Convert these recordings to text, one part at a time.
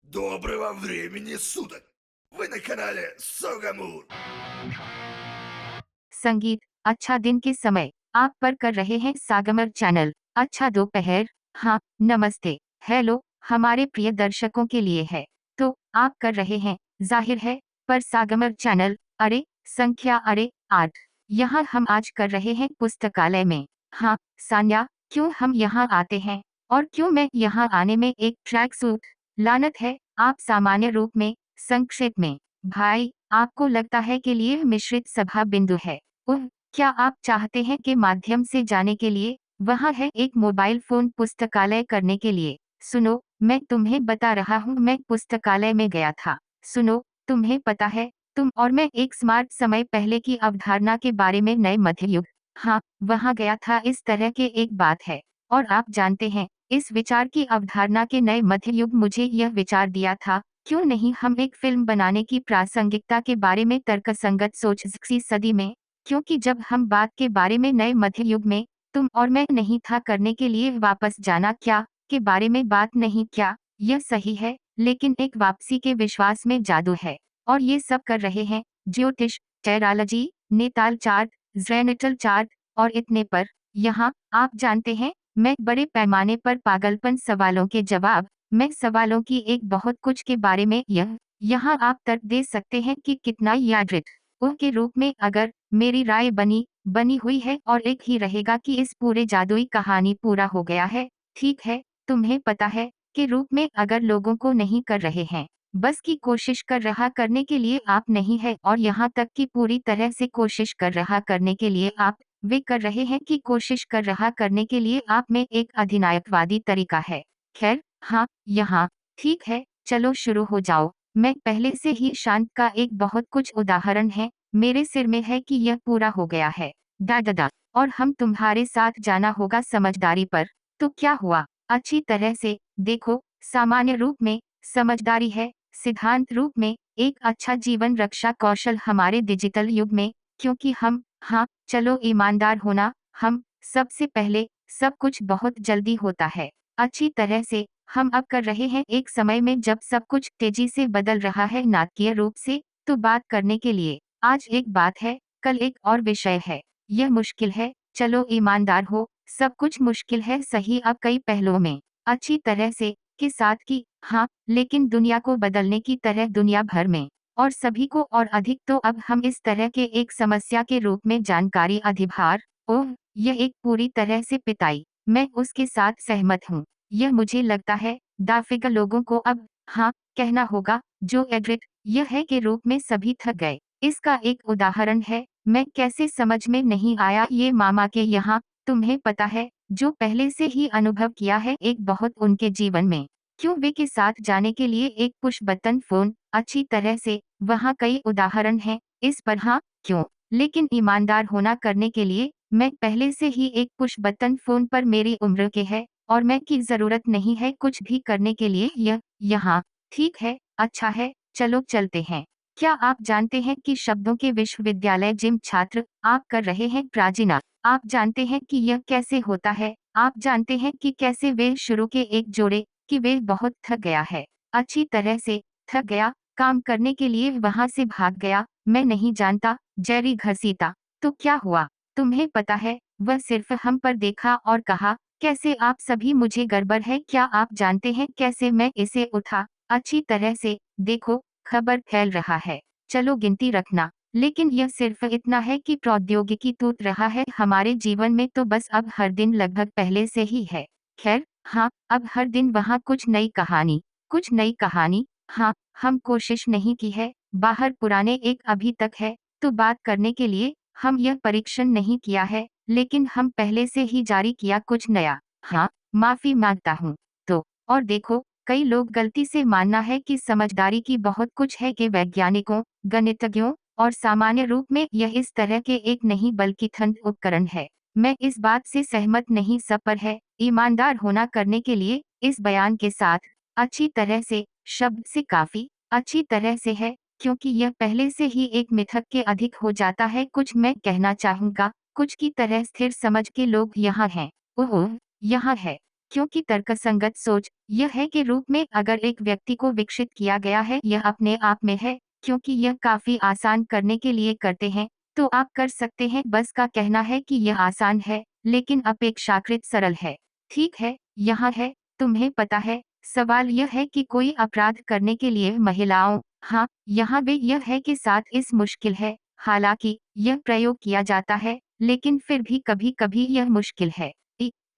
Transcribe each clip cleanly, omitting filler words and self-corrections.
Доброго времени суток! Вы на канале Согамур. संगीत। अच्छा दिन के समय आप पर कर रहे हैं सागमर चैनल। अच्छा दोपहर। हाँ, नमस्ते। हेलो हमारे प्रिय दर्शकों के लिए है। तो आप कर रहे हैं, जाहिर है, पर सागमर चैनल। अरे संख्या, अरे 8। यहाँ हम आज कर रहे हैं पुस्तकालय में। हाँ सान्या, क्यों हम यहाँ आते हैं और क्यों मैं यहाँ आने में एक ट्रैक सूट। लानत है आप सामान्य रूप में, संक्षेप में। भाई, आपको लगता है कि लिए मिश्रित सभा बिंदु है। ओह, क्या आप चाहते हैं के माध्यम से जाने के लिए? वहाँ है एक मोबाइल फोन पुस्तकालय करने के लिए। सुनो, मैं तुम्हें बता रहा हूँ, मैं पुस्तकालय में गया था। सुनो, तुम्हें पता है, तुम और मैं एक स्मार्ट समय पहले की अवधारणा के बारे में, नए मध्य युग। हाँ, वहाँ गया था, इस तरह के एक बात है। और आप जानते हैं, इस विचार की अवधारणा के नए मध्य युग मुझे यह विचार दिया था, क्यों नहीं हम एक फिल्म बनाने की प्रासंगिकता के बारे में तर्कसंगत सोच 20वीं सदी में। क्योंकि जब हम बात के बारे में नए मध्य युग में, तुम और मैं नहीं था करने के लिए वापस जाना क्या के बारे में बात नहीं, क्या यह सही है? लेकिन एक वापसी के विश्वास में जादू है। और ये सब कर रहे हैं, ज्योतिष, टेरालॉजी, नेताल चार्ट, जेनेटल चार्ट और इतने पर। यहाँ आप जानते हैं, मैं बड़े पैमाने पर पागलपन सवालों के जवाब, मैं सवालों की एक बहुत कुछ के बारे में यह यहाँ आप तर्क दे सकते हैं कि कितना यादृत ओह के रूप में, अगर मेरी राय बनी हुई है और एक ही रहेगा कि इस पूरे जादुई कहानी पूरा हो गया है। ठीक है, तुम्हें पता है के रूप में, अगर लोगों को नहीं कर रहे हैं, बस की कोशिश कर रहा करने के लिए आप नहीं है, और यहाँ तक कि पूरी तरह से कोशिश कर रहा करने के लिए आप, वे कर रहे हैं कि कोशिश कर रहा करने के लिए आप में एक अधिनायकवादी तरीका है। खैर, हाँ, यहाँ ठीक है, चलो शुरू हो जाओ। मैं पहले से ही शांत का एक बहुत कुछ उदाहरण है, मेरे सिर में है कि यह पूरा हो गया है। दादा, और हम तुम्हारे साथ जाना होगा समझदारी पर। तो क्या हुआ? अच्छी तरह से देखो, सामान्य रूप में समझदारी है, सिद्धांत रूप में एक अच्छा जीवन रक्षा कौशल हमारे डिजिटल युग में। क्योंकि हम, हाँ चलो ईमानदार होना, हम सबसे पहले, सब कुछ बहुत जल्दी होता है। अच्छी तरह से हम अब कर रहे हैं एक समय में जब सब कुछ तेजी से बदल रहा है नाटकीय रूप से। तो बात करने के लिए आज एक बात है, कल एक और विषय है। यह मुश्किल है, चलो ईमानदार हो, सब कुछ मुश्किल है सही, अब कई पहलुओं में अच्छी तरह से के साथ की, हाँ, लेकिन दुनिया को बदलने की तरह दुनिया भर में, और सभी को और अधिक। तो अब हम इस तरह के एक समस्या के रूप में जानकारी अधिभार। ओह, यह एक पूरी तरह से पिटाई, मैं उसके साथ सहमत हूँ। यह मुझे लगता है, दाफिगा लोगों को अब, हाँ, कहना होगा, जो एड्रिट यह है के रूप में सभी थक गए। इसका एक उदाहरण है, मैं कैसे समझ में नहीं आया ये मामा के यहाँ, तुम्हें पता है, जो पहले से ही अनुभव किया है एक बहुत उनके जीवन में। क्यों वे के साथ जाने के लिए एक पुश बटन फोन, अच्छी तरह से, वहाँ कई उदाहरण हैं इस पर। हाँ, क्यों? लेकिन ईमानदार होना करने के लिए, मैं पहले से ही एक पुश बटन फोन पर मेरी उम्र के है, और मैं की जरूरत नहीं है कुछ भी करने के लिए। यह यहाँ ठीक है, अच्छा है, चलो चलते हैं। क्या आप जानते हैं कि शब्दों के विश्वविद्यालय जिम छात्र, आप कर रहे हैं प्राचीना। आप जानते हैं कि यह कैसे होता है, आप जानते हैं कि कैसे वे शुरू के एक जोड़े, कि वे बहुत थक गया है, अच्छी तरह से थक गया, काम करने के लिए वहां से भाग गया। मैं नहीं जानता, जेरी घसीटा। तो क्या हुआ? तुम्हें पता है, वह सिर्फ हम पर देखा और कहा, कैसे आप सभी, मुझे गड़बड़ है क्या? आप जानते हैं कैसे मैं इसे उठा? अच्छी तरह से देखो, खबर फैल रहा है, चलो गिनती रखना। लेकिन यह सिर्फ इतना है कि प्रौद्योगिकी टूट रहा है हमारे जीवन में, तो बस अब हर दिन लगभग पहले से ही है। खैर, हाँ, अब हर दिन वहाँ कुछ नई कहानी, कुछ नई कहानी। हाँ, हम कोशिश नहीं की है, बाहर पुराने एक अभी तक है, तो बात करने के लिए हम यह परीक्षण नहीं किया है, लेकिन हम पहले से ही जारी किया कुछ नया। हाँ, माफी मांगता हूँ। तो और देखो, कई लोग गलती से मानना है कि समझदारी की बहुत कुछ है कि वैज्ञानिकों, गणितज्ञों और सामान्य रूप में यह इस तरह के एक नहीं बल्कि ठंड उपकरण है। मैं इस बात से सहमत नहीं, सब पर है, ईमानदार होना करने के लिए इस बयान के साथ अच्छी तरह से, शब्द से काफी अच्छी तरह से है, क्योंकि यह पहले से ही एक मिथक के अधिक हो जाता है। कुछ मैं कहना चाहूंगा, कुछ की तरह स्थिर समझ के लोग यहाँ हैं। ओह, यहाँ है, क्योंकि तर्कसंगत सोच यह है कि रूप में अगर एक व्यक्ति को विकसित किया गया है यह अपने आप में है, क्योंकि यह काफी आसान करने के लिए करते हैं, तो आप कर सकते हैं। बस का कहना है कि यह आसान है, लेकिन अपेक्षाकृत सरल है। ठीक है, यहाँ है, तुम्हें पता है, सवाल यह है कि कोई अपराध करने के लिए महिलाओं, हाँ, यहाँ भी यह है कि साथ इस मुश्किल है, हालांकि यह प्रयोग किया जाता है, लेकिन फिर भी कभी-कभी यह मुश्किल है।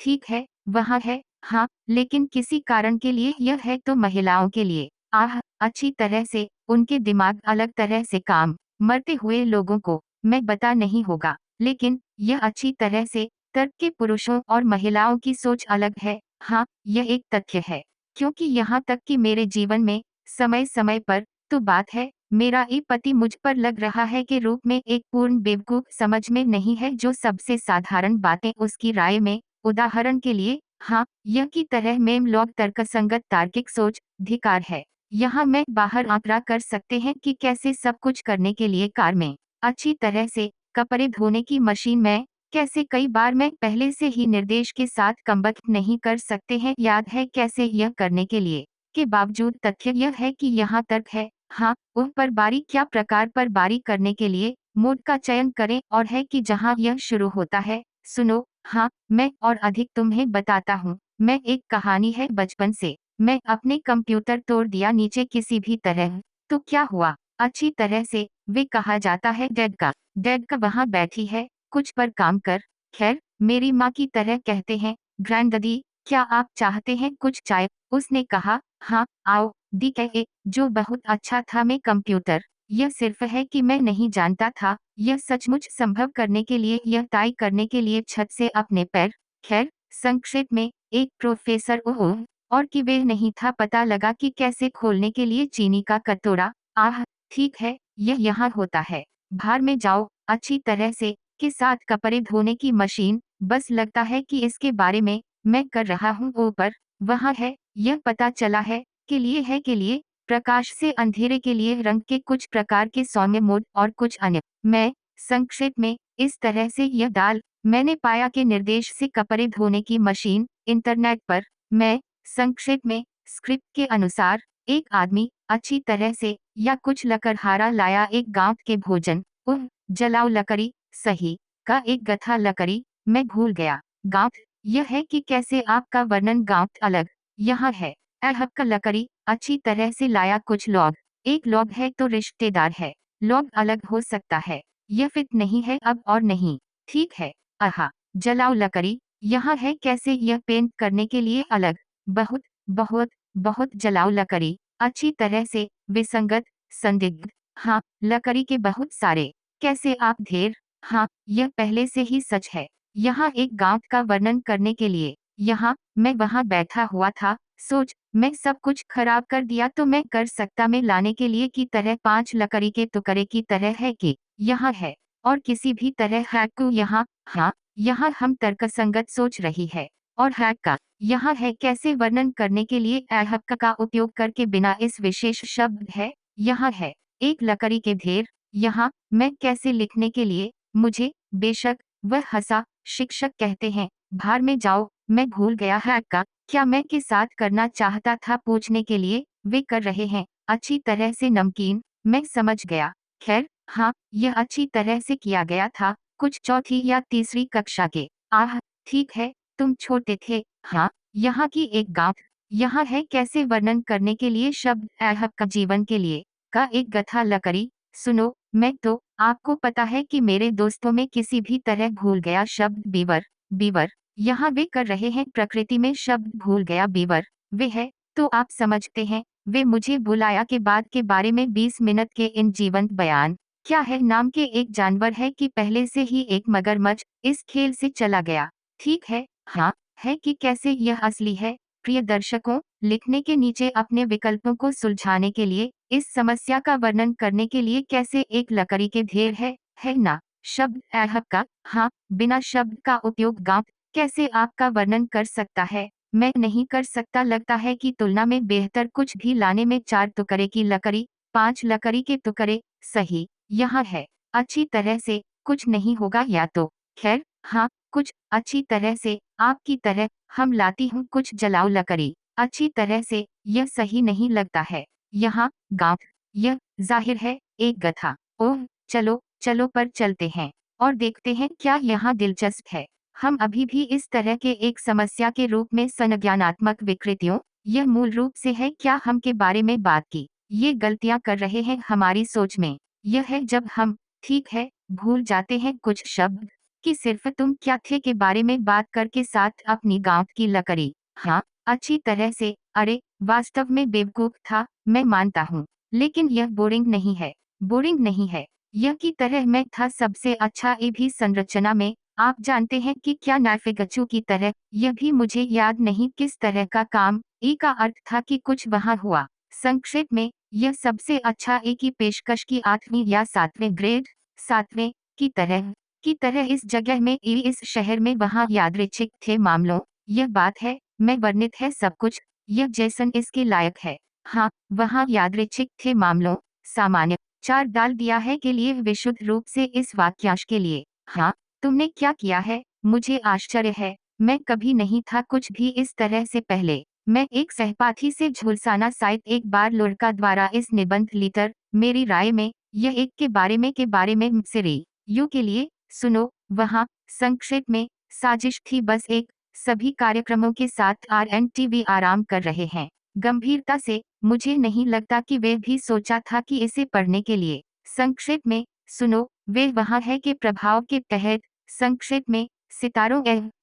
ठीक है, वहाँ है, हाँ, लेकिन किसी कारण के लिए यह है तो महिलाओं के लिए, आह, अच्छी तरह से, उनके दिमाग अलग तरह से काम, मरते हुए लोगों को, मैं बता नहीं होगा, लेकिन यह अच्छी तरह से, तर्क के पुरुषों और महिलाओं की सोच अलग है, हाँ, यह एक तथ्य है। क्योंकि यहाँ तक कि मेरे जीवन में, समय-समय पर, तो बात है, मेरा ये पति मुझ पर लग रहा है कि रूप में एक पूर्ण बेवकूफ समझ में नहीं है जो सबसे साधारण बातें उसकी राय में, उदाहरण के लिए, हाँ, यह की तरह मेम लॉग तर्कसंगत तार्किक सोच, धिक्कार है। यहाँ मैं बाहर आंकड़ा कर सकते हैं कि कैसे सब कुछ करने के लिए कार में, अच्छी तरह से, कपड़े धोने की मशीन में, कैसे कई बार मैं पहले से ही निर्देश के साथ कम्बख्त नहीं कर सकते हैं याद है कैसे यह करने के लिए, के बावजूद तथ्य यह है कि यहाँ तर्क है, हाँ, उन पर बारी क्या प्रकार पर बारी करने के लिए, मोड का चयन करें और है कि जहाँ यह शुरू होता है, सुनो, हाँ, मैं और अधिक तुम्हें बताता हूँ, मैं एक कहानी है बचपन से, मैं अपने कंप्यूटर तोड़ दिया नीचे किसी भी तरह, तो क्या हुआ, अच्छी तरह से, वे कहा जाता है डेड का वहाँ बैठी है, कुछ पर काम कर, खैर, मेरी माँ की तरह कहते हैं, ग्रैंडदी, क्या आप चाहते हैं कुछ चाय, उसने कहा, हाँ, आओ, दी कहे, जो बहुत अच्छा था मैं कंप्यूटर, यह सिर्फ है कि मैं नहीं जानता था, यह सचमुच संभव करने के लिए यह तय करने के लिए छत से अपने पैर, खैर, संक्षेप में, एक प्रोफेसर ओह, और कि वे नहीं था पता लगा कि कैसे खोलने के लिए चीनी का कटोरा, आह, ठीक है, यह यहाँ होता है, बाहर में जाओ, अच्छी तरह से, के साथ कपड़े धोने की मशीन, बस लगता है कि इसके बारे में, मैं कर रहा हूँ ऊपर, वहाँ है, यह पता चला है, के लिए, प्रकाश से अंधेरे के लिए रंग के कुछ प्रकार के सौम्य मोड और कुछ अन्य, मैं, संक्षेप में, इस तरह से यह डाल, मैंने पाया कि निर्देश से कपड़े धोने की मशीन, इंटरनेट पर, मैं, संक्षेप में, स्क्रिप्ट के अनुसार, एक आदमी, अच्छी तरह से, या कुछ लकड़हारा लाया एक गांव के भोजन, जलाओ लकड़ी, सही, का एक गथा लकड़ी, मैं भूल गया, गांव, यह है कि कैसे आपका वर्णन गांव अलग, यहाँ है, अहब का लकड़ी, अच्छी तरह से लाया कुछ लॉग, एक लॉग है तो रिश्तेदार है, लॉग अलग हो सकता है, यह फिट नहीं है अब और नहीं, ठीक है, आहा, जलाओ लकड़ी, यहाँ है कैसे यह पेंट करने के लिए अलग, बहुत, बहुत, बहुत जलाओ लकड़ी, अच्छी तरह से, विसंगत, संदिग्ध, हाँ, लकड़ी के बहुत सारे, कैसे आप ढेर, हाँ, यह पहले से ही सच है, यहाँ एक गांव का वर्णन करने के लिए, यहाँ, मैं वहाँ बैठा हुआ था, सोच, मैं सब कुछ खराब कर दिया तो मैं कर सकता में लाने के लिए की तरह 5 लकड़ी के टुकड़े की तरह है कि, यहाँ है, और किसी भी तरह हैक को यहाँ, हाँ, यहाँ हम तर्कसंगत सोच रही है, और हैक का, यहाँ है कैसे वर्णन करने के लिए ऐहक का उपयोग करके बिना इस विशेष शब्द है, यहाँ है, एक लकड़ी के ढेर, यहाँ, मैं कैसे लिखने के लिए, मुझे, बेशक, वह हंसा, शिक्षक कहते हैं, बाहर में जाओ, मैं भूल गया हैक का, क्या मैं के साथ करना चाहता था पूछने के लिए, वे कर रहे हैं, अच्छी तरह से नमकीन, मैं समझ गया, खैर, हाँ, यह अच्छी तरह से किया गया था, कुछ चौथी या तीसरी कक्षा के, आह, ठीक है, तुम छोटे थे, हाँ, यहाँ की एक गांव, यहाँ है कैसे वर्णन करने के लिए शब्द ऐहब का जीवन के लिए, का एक गथा लकड़ी, सुनो, मैं तो, आपको पता है कि मेरे दोस्तों में किसी भी तरह भूल गया शब्द बीवर, बीवर, यहाँ वे कर रहे हैं प्रकृति में शब्द भूल गया बीवर, वे है, तो आप समझते हैं, वे मुझे बुलाया के बाद के बारे में 20 मिनट के इन जीवंत बयान, क्या है नाम के एक जानवर है कि पहले से ही एक मगरमच्छ, इस खेल से चला गया, ठीक है, हाँ, है कि कैसे यह असली है, प्रिय दर्शकों, लिखने के नीचे अपने विकल्पों को सुलझाने के लिए, इस समस्या का वर्णन करने के लिए कैसे एक लकड़ी के ढेर है ना, शब्द ऐहब का, हाँ, बिना शब्द का उपयोग गांव, कैसे आपका वर्णन कर सकता है, मैं नहीं कर सकता लगता है कि तुलना में बेहतर कुछ भी लाने में 4 टुकड़े की लकड़ी, 5 लकड़ी के टुकड़े, सही, यहाँ है, अच्छी तरह से, कुछ नहीं होगा या तो, खैर, हाँ, कुछ अच्छी तरह से आपकी तरह हम लाती हूँ कुछ जलाओ लकड़ी अच्छी तरह से यह सही नहीं लगता है यहाँ गांव यह जाहिर है एक गधा ओह चलो चलो पर चलते हैं और देखते हैं क्या यहाँ दिलचस्प है। हम अभी भी इस तरह के एक समस्या के रूप में संज्ञानात्मक विकृतियों यह मूल रूप से है क्या हम के बारे में बात की ये गलतियां कर रहे हैं हमारी सोच में यह है जब हम ठीक है भूल जाते हैं कुछ शब्द कि सिर्फ तुम क्या थे के बारे में बात करके साथ अपनी गांव की लकड़ी हाँ अच्छी तरह से अरे वास्तव में बेवकूफ था मैं मानता हूँ लेकिन यह बोरिंग नहीं है यह की तरह मैं था सबसे अच्छा ए भी संरचना में आप जानते हैं कि क्या नाफिगचू की तरह यह भी मुझे याद नहीं किस तरह का काम ए का अर्थ था कि कुछ वहाँ हुआ संक्षेप में यह सबसे अच्छा ए की पेशकश की 8वीं या 7वें ग्रेड 7वें की तरह इस जगह में ए इस शहर में वहाँ यादृच्छिक थे मामलों यह बात है मैं वर्णित है सब कुछ यह जैसन इसके लायक है हाँ वहाँ यादृच्छिक थे मामलों सामान्य 4 डाल दिया है के लिए विशुद्ध रूप से इस वाक्यांश के लिए हाँ तुमने क्या किया है मुझे आश्चर्य है मैं कभी नहीं था कुछ भी इस तरह से पहले मैं एक सहपाठी से झुलसाना साइट एक बार लुड़का द्वारा इस निबंध लीटर मेरी राय में यह एक के बारे में सिरी यू के लिए सुनो वहाँ संक्षेप में साजिश थी बस एक सभी कार्यक्रमों के साथ RNTV आराम कर रहे हैं गंभीरता से मुझे नहीं लगता कि वे भी सोचा था कि इसे पढ़ने के लिए संक्षेप में सुनो वे वहाँ है के प्रभाव के तहत संक्षेप में सितारों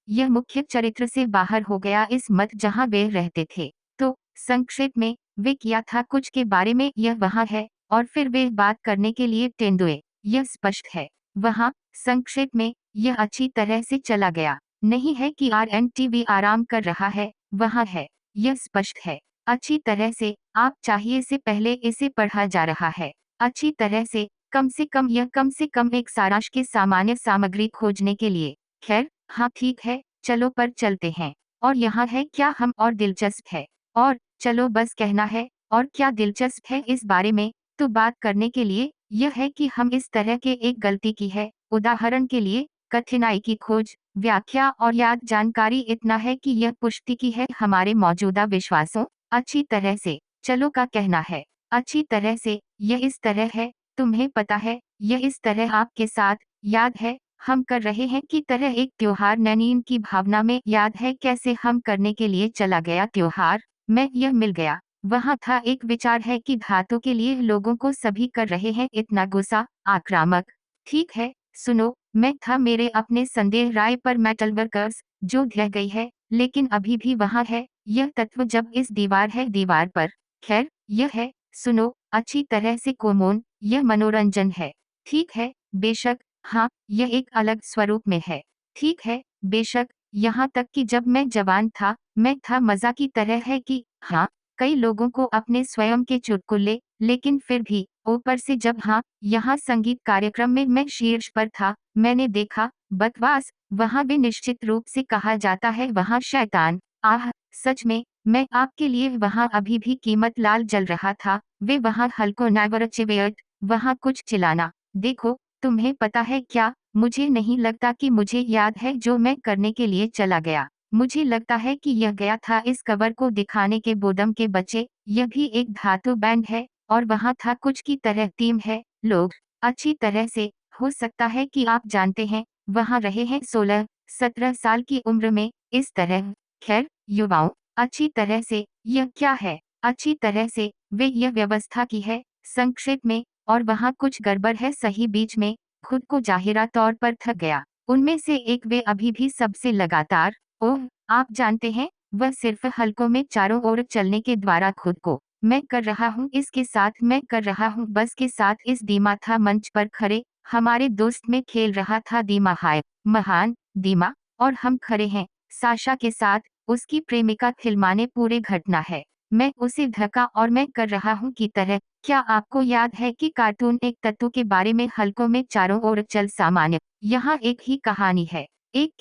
यह मुख्य चरित्र से बाहर हो गया इस मत जहाँ वे रहते थे तो संक्षेप में वे किया था कुछ के बारे में यह वहाँ है और फिर वे बात करने के लिए तेंदुए यह स्पष्ट है वहाँ संक्षेप में यह अच्छी तरह से चला गया नहीं है कि RNTV आराम कर रहा है वहाँ है यह स्पष्ट है अच्छी तरह से आप चाहिए से पहले इसे पढ़ा जा रहा है अच्छी तरह से कम से कम एक सारांश के सामान्य सामग्री खोजने के लिए खैर हाँ ठीक है चलो पर चलते हैं और यहाँ है क्या हम और दिलचस्प है और चलो बस कहना है और क्या दिलचस्प है इस बारे में तो बात करने के लिए यह है कि हम इस तरह के एक गलती की है उदाहरण के लिए कठिनाई की खोज व्याख्या और याद जानकारी इतना है कि यह पुष्टि की है हमारे मौजूदा विश्वासों अच्छी तरह से चलो का कहना है अच्छी तरह से यह इस तरह है तुम्हें पता है यह इस तरह आपके साथ याद है हम कर रहे हैं की तरह एक त्योहार नैनीन की भावना में याद है कैसे हम करने के लिए चला गया त्योहार मैं यह मिल गया वहाँ था एक विचार है कि धातु के लिए लोगों को सभी कर रहे हैं इतना गुस्सा आक्रामक ठीक है सुनो मैं था मेरे अपने संदेह राय पर मेटल वर्कर्स जो ढह गई है लेकिन अभी भी वहाँ है यह तत्व जब इस दीवार है दीवार पर खैर यह है सुनो अच्छी तरह से कोमोन यह मनोरंजन है ठीक है बेशक हाँ यह एक अलग स्वरूप में है ठीक है बेशक यहाँ तक कि जब मैं जवान था मैं था मजा की तरह है कि हाँ कई लोगों को अपने स्वयं के चुटकुले लेकिन फिर भी ऊपर से जब हाँ यहाँ संगीत कार्यक्रम में मैं शीर्ष पर था मैंने देखा बकवास वहाँ भी निश्चित रूप से कहा जाता है वहाँ शैतान आह सच में मैं आपके लिए वहाँ अभी भी कीमत लाल जल रहा था वे वहाँ हल्को नाइवरचिवेट वहाँ कुछ चिल्लाना देखो तुम्हें पता है क्या मुझे नहीं लगता कि मुझे याद है जो मैं करने के लिए चला गया मुझे लगता है कि यह गया था इस कवर को दिखाने के बोदम के बच्चे यह भी एक धातु बैंड है और वहाँ था कुछ की तरह टीम है लोग अच्छी तरह से हो सकता है कि आप जानते हैं वहाँ रहे हैं 16-17 साल की उम्र में इस तरह खैर युवाओं अच्छी तरह से यह क्या है अच्छी तरह से वे यह व्यवस्था की है संक्षेप में और वहाँ कुछ गड़बड़ है सही बीच में खुद को जाहिरा तौर पर थक गया उनमें से एक वे अभी भी सबसे लगातार ओह आप जानते हैं वह सिर्फ हल्कों में चारों ओर चलने के द्वारा खुद को मैं कर रहा हूँ इसके साथ मैं कर रहा हूँ बस के साथ इस दीमा था मंच पर खड़े हमारे दोस्त में खेल रहा था दीमा हाय महान दीमा और हम खड़े हैं साशा के साथ उसकी प्रेमिका खिलमाने पूरे घटना है मैं उसे धक्का और मैं कर रहा हूँ की तरह क्या आपको याद है कि कार्टून एक तत्व के बारे में हल्कों में चारों ओर चल सामान्य यहाँ एक ही कहानी है एक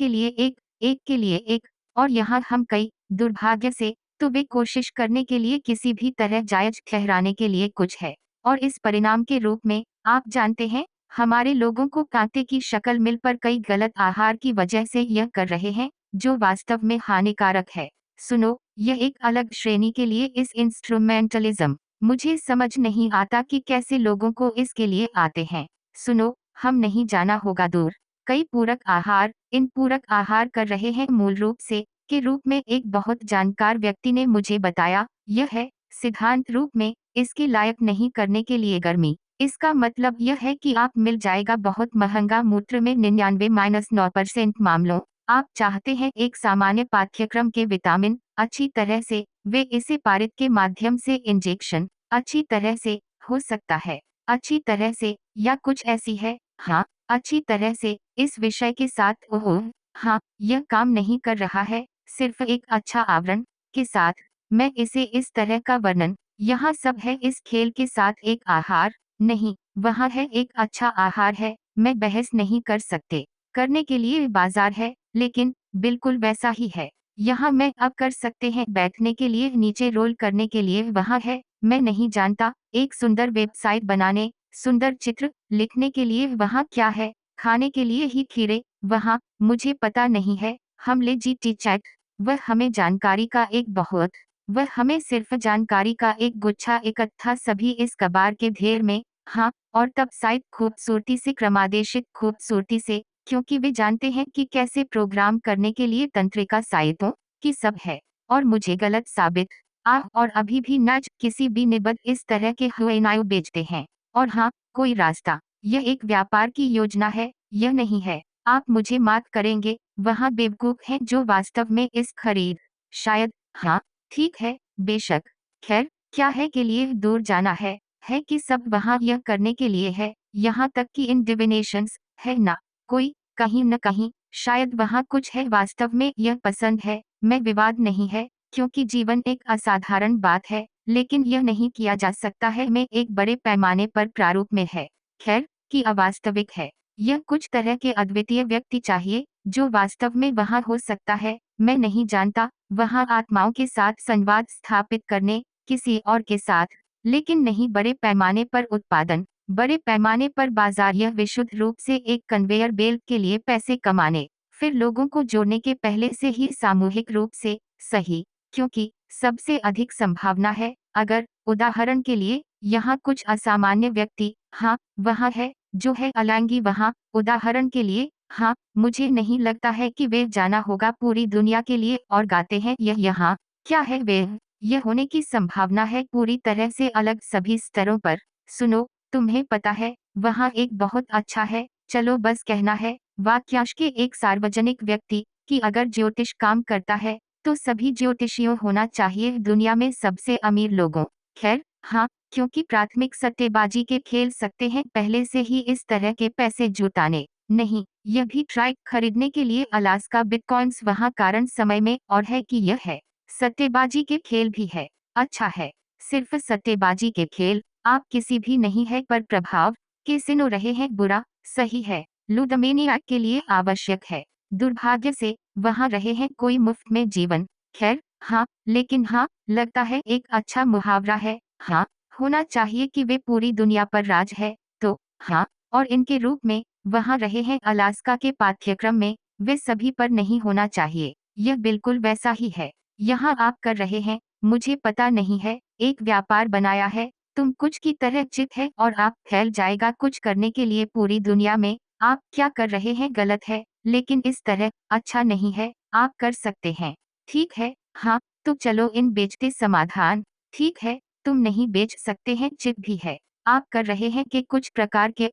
के लिए एक और यहाँ हम कई दुर्भाग्य से तो वे कोशिश करने के लिए किसी भी तरह जायज ठहराने के लिए कुछ है और इस परिणाम के रूप में आप जानते हैं हमारे लोगों को कांटे की शक्ल मिल पर कई गलत आहार की वजह से यह कर रहे हैं, जो वास्तव में हानिकारक है। सुनो, यह एक अलग श्रेणी के लिए इस इंस्ट्रूमेंटलिज्म। मुझे समझ नहीं आता कि कैसे लोगों को इसके लिए आते हैं। सुनो, हम नहीं जाना होगा दूर। कई पूरक आहार, इन पूरक आहार कर रहे हैं मूल रूप से के रूप में एक बहुत जानकार व्यक्ति ने मुझे बताया, यह है सिद्धांत रूप में इसके लायक नहीं करने के लिए गर्मी। इसका मतलब यह है कि आप मिल जाएगा बहुत महंगा मूत्र में 99-9% मामलों। आप चाहते हैं एक सामान्य पाठ्यक्रम के विटामिन अच्छी तरह से, वे इसे पारित के माध्यम से इंजेक्शन अच्छी तरह से हो सकता है, अच्छी तरह से या कुछ ऐसी है। हाँ, अच्छी तरह से इस विषय के साथ ओह हाँ, यह काम नहीं कर रहा है, सिर्फ एक अच्छा आवरण के साथ। मैं इसे इस तरह का वर्णन यहाँ सब है इस खेल के साथ एक आहार नहीं, वहाँ है एक अच्छा आहार है, मैं बहस नहीं कर सकते। करने के लिए बाजार है, लेकिन बिल्कुल वैसा ही है। यहाँ मैं अब कर सकते हैं बैठने के लिए नीचे रोल करने के लिए वहाँ है, मैं नहीं जानता, एक सुंदर वेबसाइट बनाने, सुंदर चित्र लिखने के लिए वहाँ क्या है, खाने के लिए ही खीरे, वहाँ, मुझे पता नहीं है, हम ले जीटी चैट, वह हमें जानकारी का एक बहुत वह हमें सिर्फ जानकारी का एक गुच्छा इकट्ठा सभी इस कबार के ढेर में। हाँ, और तब साइट खूबसूरती से क्रमादेशित खूबसूरती से, क्योंकि वे जानते हैं कि कैसे प्रोग्राम करने के लिए तंत्रिका साइटों की सब है। और मुझे गलत साबित और अभी भी नज किसी भी निबद्ध इस तरह के हुएनायु बेचते हैं। और हाँ, कोई रास्ता, यह एक व्यापार की योजना है, यह नहीं है। आप मुझे माफ करेंगे, वहाँ बेवकूफ हैं जो वास्तव में इस खरीद शायद हाँ, ठीक है, बेशक। खैर, क्या है के लिए दूर जाना है कि सब वहाँ यह करने के लिए है, यहाँ तक कि इन डिविनेशंस है ना, कोई कहीं न कहीं शायद वहाँ कुछ है वास्तव में यह पसंद है, मैं विवाद नहीं है, क्योंकि जीवन एक असाधारण बात है, लेकिन यह नहीं किया जा सकता है में एक बड़े पैमाने पर प्रारूप में है। खैर, कि अवास्तविक है। यह कुछ तरह के अद्वितीय व्यक्ति चाहिए, जो वास्तव में वहाँ हो सकता है, मैं नहीं जानता, वहाँ आत्माओं के साथ संवाद स्थापित करने, किसी और के साथ, लेकिन नहीं बड़े पैमाने पर उत्पादन, बड़े पैमाने पर बाजार यह विशुद्ध रूप से एक कन्वेयर बेल्ट के लिए पैसे कमाने, फिर लोगों को जोड़ने के पहले से ही सामूहिक रूप से, सही, क्योंकि सबसे अधिक संभावना है, अगर, उदाहरण के लिए, यहाँ कुछ असामान्य व्यक्ति, हाँ, वहाँ है, जो है अलांगी वहाँ, उदाहरण के लिए, हाँ, मुझे नहीं लगता है कि वे जाना होगा पूरी दुनिया के लिए और गाते हैं यह यहाँ, क्या है वे, यह होने की संभावना है पूरी तरह से अलग सभी स्तरों पर। सुनो, तुम्हें पता है, वहाँ एक बहुत अच्छा है, चलो बस कहना है, वाक्यांश के एक सार्वजनिक व्यक्ति, कि अगर ज्योतिष काम करता है, तो सभी ज्योतिषियों होना चाहिए दुनिया में सबसे अमीर लोगों। खैर, हाँ, क्योंकि प्राथमिक सट्टेबाजी के खेल सकते हैं पहले से ही इस तरह के पैसे जुटाने। नहीं, यह भी ट्राइक खरीदने के लिए अलास्का बिटकॉइंस वहाँ कारण समय में और है कि यह है। सट्टेबाजी के खेल भी है। अच्छा है, सिर्फ सट्टेबाजी के खेल, आप किसी भी नहीं है पर प्रभाव, के सिनो रहे हैं बुरा, सही है, लुडोमेनियाक के लिए आवश्यक है। दुर्भाग्य से, वहाँ रहे हैं कोई मुफ्त में जीवन। खैर, हाँ, लेकिन हाँ, लगता है एक अच्छा मुहावरा है, हाँ, होना चाहिए कि वे पूरी दुनिया पर राज है, तो, हाँ, और इनके रूप में, वहाँ रहे हैं अलास्का के पाठ्यक्रम में, वे सभी पर नहीं होना चाहिए, यह बिल्कुल वैसा ही है। यहाँ आप कर रहे हैं, मुझे पता नहीं है, एक व्यापार बनाया है, तुम कुछ की तरह चित है और आप फैल जाएगा कुछ करने के लिए पूरी दुनिया में, आप क्या कर रहे हैं गलत है, लेकिन इस तरह, अच्छा नहीं है, आप कर सकते हैं। ठीक है, हाँ, तो चलो इन बेचते समाधान, ठीक है, तुम नहीं बेच सकते हैं चित भी है। आप कर रहे हैं कि कुछ प्रकार के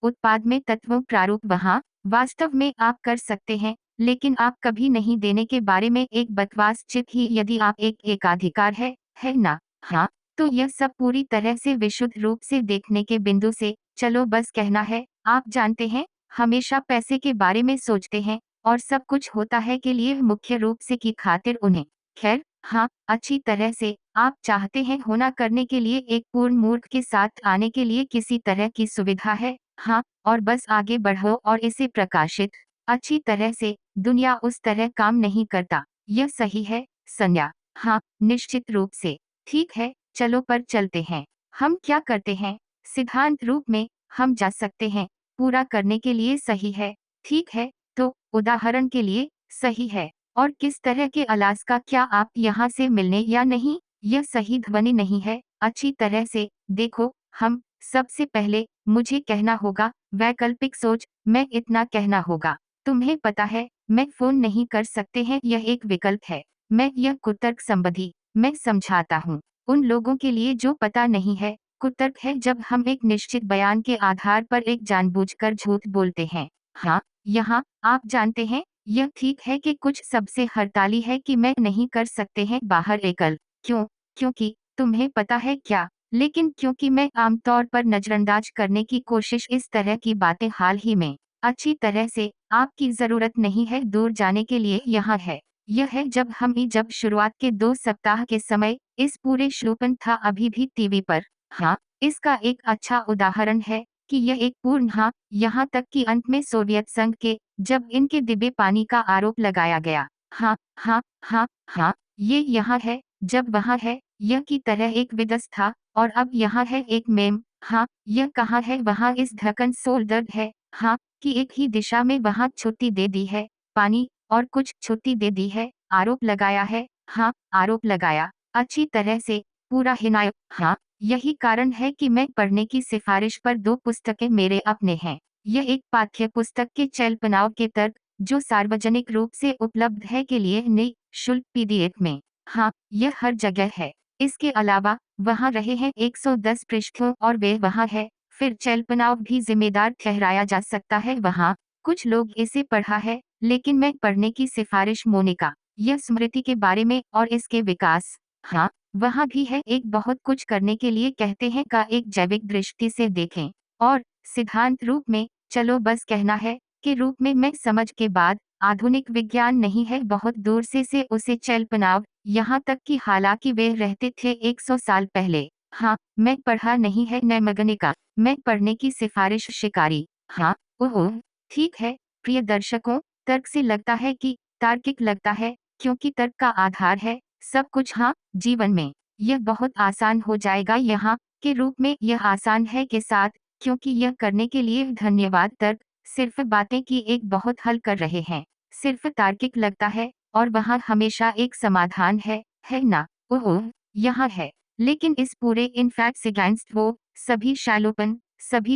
उत्पाद में तत्वों प्रारूप वहाँ, वास्तव में आप कर सकते हैं, लेकिन आप कभी नहीं देने के बारे में एक बकवास चित ही यदि आप एक एकाधिकार है ना? हाँ, तो यह सब पूरी तरह से विशुद्ध रूप से देखने के बिंदु से, चलो बस कहना है, आप जानते हैं, हमेशा पैसे के बारे में सोचते हैं, और सब कुछ होता है के लिए मुख्य रूप से की खातिर उन्हें। खैर, हाँ, अच्छी तरह से, आप चाहते हैं होना करने के लिए एक पूर्ण मूर्ख के साथ आने के लिए किसी तरह की सुविधा है, हाँ, और बस आगे बढ़ो और इसे प्रकाशित, अच्छी तरह से, दुनिया उस तरह काम नहीं करता, यह सही है, संज्ञा, हाँ, निश्चित रूप से, ठीक है, चलो पर चलते हैं, हम क्या करते हैं, सिद्धांत रूप में, हम जा सकते हैं, पूरा करने के लिए सही है, ठीक है, तो उदाहरण के लिए सही है। और किस तरह के अलास्का, क्या आप यहाँ से मिलने या नहीं? यह सही ध्वनि नहीं है, अच्छी तरह से, देखो, हम, सबसे पहले, मुझे कहना होगा, वैकल्पिक सोच, मैं इतना कहना होगा। तुम्हें पता है, मैं फ़ोन नहीं कर सकते हैं, यह एक विकल्प है। मैं यह कुतर्क संबंधी, मैं समझाता हूँ। उन लोगों के लिए जो पता नहीं है, कुतर्क है जब हम एक निश्चित बयान के आधार पर एक जानबूझकर झूठ बोलते हैं। हाँ, यहाँ, आप जानते हैं, यह ठीक है कि कुछ सबसे हड़ताली है कि मैं नहीं कर सकते हैं बाहर एकल। क्यों? क्योंकि, तुम्हें पता है क्या? लेकिन क्योंकि मैं आमतौर पर नजरअंदाज करने की कोशिश इस तरह की बातें हाल ही में, अच्छी तरह से, आपकी ज़रूरत नहीं है दूर जाने के लिए यहाँ है। यह है जब शुरुआत के 2 सप्ताह के समय, इस पूरे श्लोपन था अभी भी टीवी पर। हाँ, इसका एक अच्छा उदाहरण है कि यह एक पूर्ण हाँ, यहाँ तक कि अंत में सोवियत संघ के, जब इनके दिबे पानी का आरोप लगाया गया। हाँ, हाँ, हाँ, हाँ, ये यहाँ है, जब वहाँ है, यह की तरह एक विदस था, और अब यहाँ है एक मेम। हाँ, यह कहाँ है वहाँ इस ढक्कन सोल दर्द है। हाँ, कि एक ही दिशा में वहाँ छुट्टी दे दी है, पानी, और कुछ छुट्टी दे दी है, आरोप लगाया है। हाँ, आरोप लगाया, अच्छी तरह से, पूरा हिनाय। हाँ, यही कारण है कि मैं पढ़ने की सिफारिश पर 2 पुस्तकें मेरे अपने हैं। यह एक पाठ्य पुस्तक के चल-बनाव के तर्क, जो सार्वजनिक रूप से उपलब्ध है के लिए निःशुल्क पीडीएफ में। हाँ, यह हर जगह है। इसके अलावा, वहाँ रहे हैं 110 पृष्ठों और वे वहाँ है, फिर चल-बनाव भी जिम्मेदार ठहराया जा सकता है वहाँ। कुछ लोग इसे पढ़ा है, लेकिन मैं पढ़ने की सिफारिश मोनिका, यह स्मृति के बारे में और इसके विकास। हाँ, वहाँ भी है एक बहुत कुछ करने के लिए कहते हैं का एक जैविक दृष्टि से देखें। और, सिद्धांत रूप में, चलो बस कहना है, के रूप में मैं समझ के बाद, आधुनिक विज्ञान नहीं है बहुत दूर से उसे चल-बनाव, यहाँ तक कि हालांकि वे रहते थे 100 साल पहले। हाँ, मैं पढ़ा नहीं है नैमगनिका, मैं पढ़ने की सिफारिश शिकारी। हाँ, ओह, ठीक है, प्रिय दर्शकों, तर्क से लगता है कि, तार्किक लगता है, क्योंकि तर्क का आधार है, सब कुछ। हाँ, जीवन में, यह बहुत आसान हो जाएगा यहाँ, के रूप में यह आसान है के साथ, क्योंकि यह करने के लिए धन्यवाद तर्क, सिर्फ बातें की एक बहुत हल कर रहे हैं, सिर्फ तार्किक लगता है, और वहाँ हमेशा एक समाधान है ना? ओह, यहाँ है। लेकिन इस पूरे इन फैक्ट्स अगेंस्ट वो, सभी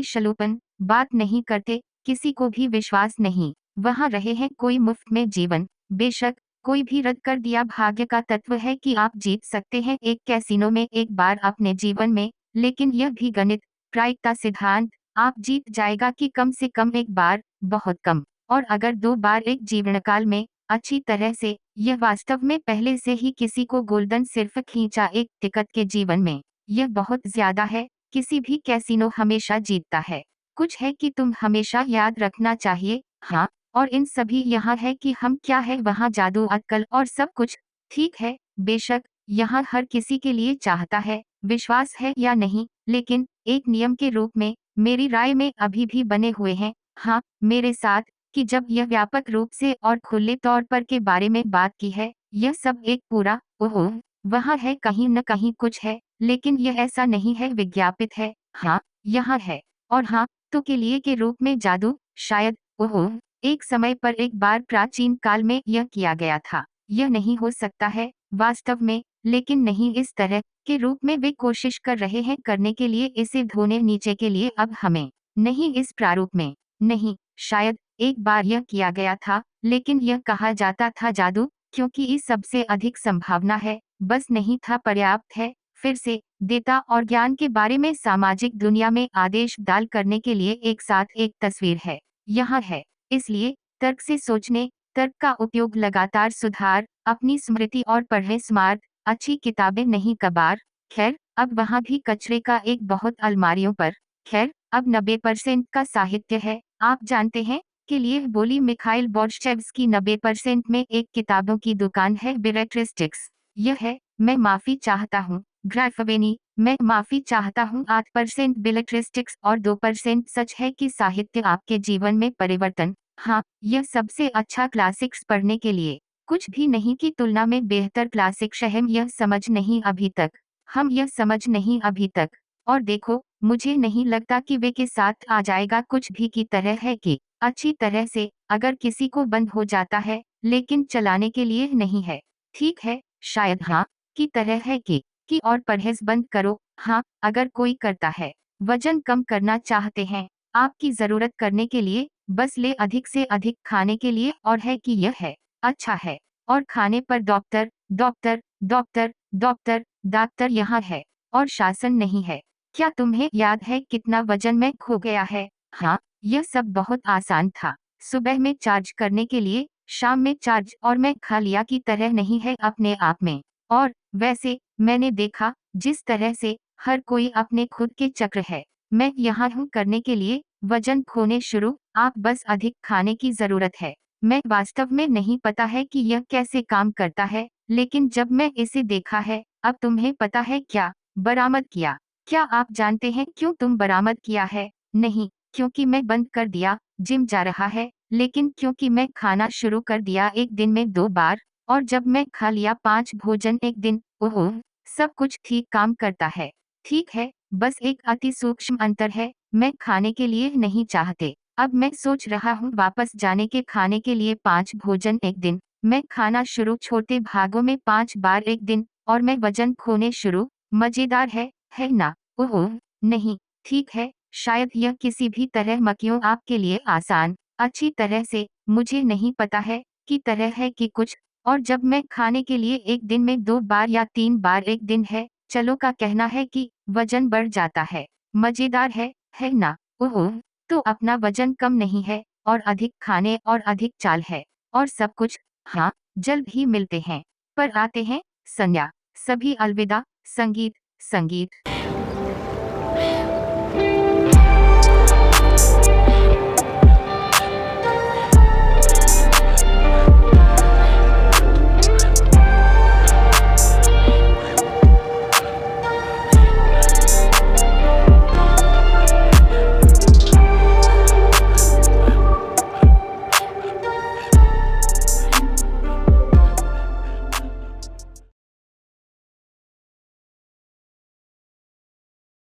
शलोपन, बात नहीं करते, किसी को भी विश्वास नहीं, वहाँ रहे हैं कोई मुफ्त में जीवन, बेशक, कोई भी रद्द कर दिया भाग्य का तत्व है कि आप जीत सकते हैं एक कैसीनो में एक बार अपने जीवन में, लेकिन यह भी गणित, प्रायिकता सिद्धांत, आप जीत जाएगा कि कम से कम एक बार, बहुत कम, और अगर 2 बार एक जीवनकाल में, अच्छी तरह से, यह वास्तव में पहले से ही किसी को गोल्डन सिर्फ खींचा एक टिकट के जीवन में, यह बहुत ज्यादा है, किसी भी कैसीनो हमेशा जीतता है। कुछ है कि तुम हमेशा याद रखना चाहिए। हाँ, और इन सभी यहाँ है कि हम क्या है वहाँ जादू अक्कल और सब कुछ, ठीक है, बेशक, यहाँ हर किसी के लिए चाहता है, विश्वास है या नहीं, लेकिन, एक नियम के रूप में, मेरी राय में अभी भी बने हुए हैं। हाँ, मेरे साथ, कि जब यह व्यापक रूप से और खुले तौर पर के बारे में बात की है, यह सब एक पूरा, ओह, वहाँ है कहीं न कहीं कुछ है, लेकिन यह ऐसा नहीं है विज्ञापित है। हाँ, यहाँ है। और हाँ, तो के लिए के रूप में जादू, शायद, ओह, एक समय पर एक बार प्राचीन काल में यह किया गया था। यह नहीं हो सकता है, वास्तव में, लेकिन नहीं इस तरह, के रूप में वे कोशिश कर रहे हैं करने के लिए इसे धोने नीचे के लिए अब हमें, नहीं इस प्रारूप में, नहीं, शायद, एक बार यह किया गया था, लेकिन यह कहा जाता था जादू, क्योंकि इस सबसे अधिक संभावना है, बस नहीं था पर्याप्त है, फिर से, देता और ज्ञान के बारे में सामाजिक दुनिया में आदेश डाल करने के लिए एक साथ एक तस्वीर है, यहाँ है, इसलिए, तर्क से सोचने, तर्क का उपयोग लगातार सुधार, अपनी स्मृति और पढ़े स्मार्ट, अच्छी किताबें नहीं कबार, खैर, अब वहाँ भी कचरे का एक बहुत अलमारियों पर, खैर, अब 90% का साहित्य है, आप जानते हैं, के लिए बोली मिखाइल बोर्शचेव्स्की 90% में एक किताबों की दुकान है बिलेट्रिस्टिक्स, यह है, मैं माफ़ी चाहता हूँ, ग्राफवेनी, मैं माफ़ी चाहता हूँ 8% बिलेट्रिस्टिक्स और 2% सच है कि साहित्य आपके जीवन में परिवर्तन, हाँ, यह सबसे अच्छा क्लासिक्स पढ़ने के लिए, कुछ भी नहीं की तुलना में बेहतर क्लासिक शहम यह समझ नहीं अभी तक, हम यह समझ नहीं अभी तक, और देखो, मुझे नहीं लगता कि वे के साथ आ जाएगा कुछ भी की तरह है कि अच्छी तरह से अगर किसी को बंद हो जाता है लेकिन चलाने के लिए नहीं है। ठीक है, शायद हाँ की तरह है कि और परहेज बंद करो। हाँ, अगर कोई करता है, वजन कम करना चाहते हैं आपकी जरूरत करने के लिए, बस ले अधिक से अधिक खाने के लिए और है कि यह है अच्छा है। और खाने पर doctor doctor doctor doctor doctor यहाँ है और शासन नहीं है। क्या तुम्हें याद है कितना वजन में खो गया है? हाँ, यह सब बहुत आसान था। सुबह में चार्ज करने के लिए, शाम में चार्ज, और मैं खा लिया की तरह नहीं है अपने आप में। और वैसे मैंने देखा जिस तरह से हर कोई अपने खुद के चक्र है, मैं यहाँ हूँ करने के लिए वजन खोने शुरू। आप बस अधिक खाने की जरूरत है। मैं वास्तव में नहीं पता है कि यह कैसे काम करता है, लेकिन जब मैं इसे देखा है, अब तुम्हें पता है क्या बरामद किया? क्या आप जानते हैं क्यों तुम बरामद किया है? नहीं, क्योंकि मैं बंद कर दिया जिम जा रहा है, लेकिन क्योंकि मैं खाना शुरू कर दिया एक दिन में 2 बार, और जब मैं खा लिया 5 भोजन एक दिन। ओह! सब कुछ ठीक काम करता है। ठीक है, बस एक अति सूक्ष्म अंतर है, मैं खाने के लिए नहीं चाहते। अब मैं सोच रहा हूँ वापस जाने के खाने के लिए 5 भोजन एक दिन। मैं खाना शुरू छोटे भागों में 5 बार एक दिन, और मैं वजन खोने शुरू। मजेदार है ना? ओह! नहीं, ठीक है, शायद यह किसी भी तरह मक्खियों आपके लिए आसान, अच्छी तरह से, मुझे नहीं पता है, की तरह है कि कुछ। और जब मैं खाने के लिए एक दिन में 2 बार या 3 बार एक दिन है, चलो का कहना है कि वजन बढ़ जाता है। मजेदार है ना? ओह! तो अपना वजन कम नहीं है, और अधिक खाने और अधिक चाल है, और सब कुछ। हाँ, जल्द ही मिलते हैं। पर आते हैं संज्ञा। सभी अलविदा। संगीत संगीत।